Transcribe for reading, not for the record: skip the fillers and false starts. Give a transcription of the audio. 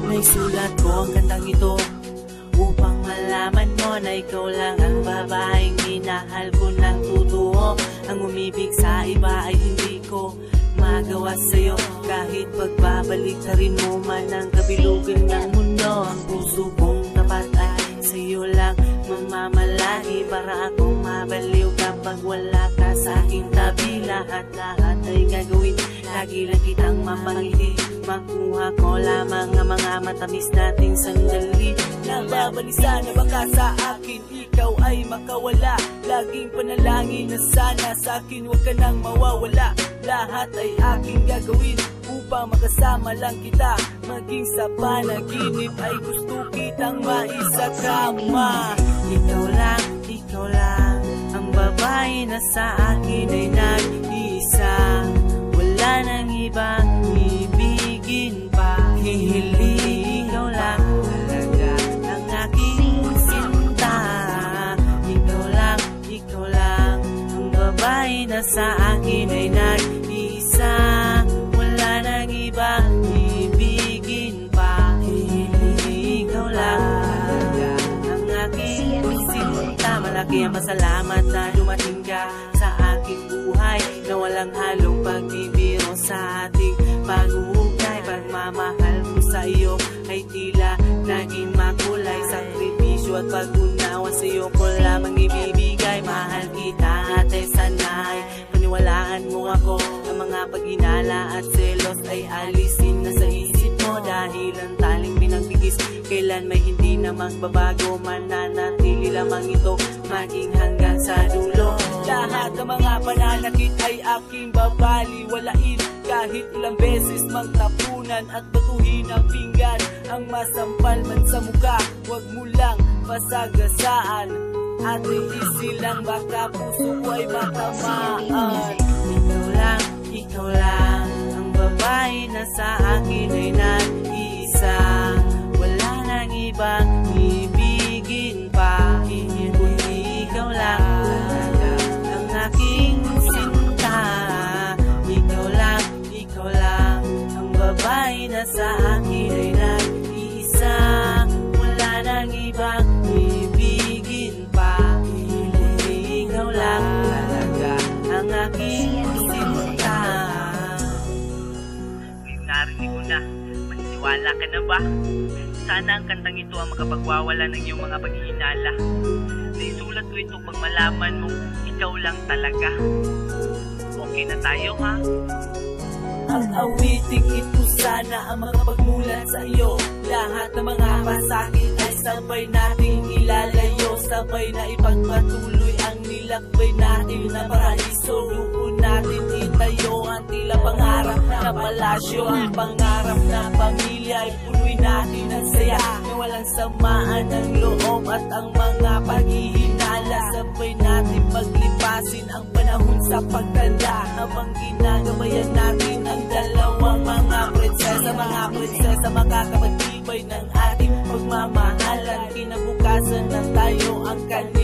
Naisulat ko ang kantang ito upang malaman mo na ikaw lang ang babaeng minahal ko ng totoo. Ang umibig sa iba ay hindi ko magawa sa'yo, kahit pagbabalik ka rin mo man ang kabilugan ng mundo. Ang puso kong tapat ay sa'yo lang mamamalahi, para akong mabaliw kapag wala ka sa aking tabi. Lahat ay gagawin, lagi lang kitang mamangiti, makuha ko lamang ang mga matamis nating sandali. Nababalisa na baka sa akin ikaw ay makawala, laging panalangin na sana sa akin huwag ka nang mawawala. Lahat ay aking gagawin upang makasama lang kita, maging sa panaginip ay gusto kitang maisakama. Ikaw lang ang babae na sa akin ay nag-iisa, wala nang ibang ibigin pa. Hihiling ikaw lang talaga ang aking sinta. Ikaw lang ang babae na sa akin ay nag-iisa, wala nang ibang ibigin pa. Hihiling ikaw lang talaga ang aking sinta. Malaki ang pasalamat na dumating ka sa aking buhay, na walang halong pagbibiro sa ating pag-uugay. Pagmamahal ko sa iyo ay tila naging makulay, sakripisyo at pag-unawa sa iyo ko lamang ibibigay. Mahal kita at ay sanay paniwalaan mo ako, ang mga paghinala at selos ay alisin na sa isip mo, dahil ang taling pinagbigis kailan may hindi na magbabago. Mananatili lamang ito maging hanggang sa dulo. Lahat ng mga pananakit ay aking babaliwalain, kahit ilang beses magtapunan at batuhin ang pinggan. Ang masampal man sa muka, huwag mo lang pasagasaan, at easy lang baka puso ko ay matamaan. Ikaw lang ang babae na sa akin ay nag-iisa, wala nang ibang ibigin pa. Hindi ikaw lang talaga ang aking sinta. Ikaw lang ang babae na sa akin ay nag-iisa, wala nang ibang ibigin pa. Hindi ikaw lang talaga ang aking sinta. Narinig ko na, maniniwala ka na ba? Sana ang kantang ito ang makapagwawala ng iyong mga paghihinala. Naisulat ko ito pag malaman mong ikaw lang talaga. Okay na tayo, ha? Ang awiting ito sana ang makapagmulat sa iyo. Lahat ng mga pasakit ay sabay nating ilalayo, sabay na ipagpatuloy ang nilakbay natin na paraiso. Doon natin itayo ang tila pangarap na palasyo, ang pangarap na pamilya ay punoy natin ang saya, na walang samaan ng loob at ang mga paghihinala. Sabay natin paglipasin ang panahon sa pagtanda, habang ginagabayan natin ang dalawang mga prinsesa makakapagtibay ng ating pagmamahalan. Kinabukasan ng tayo ang kanya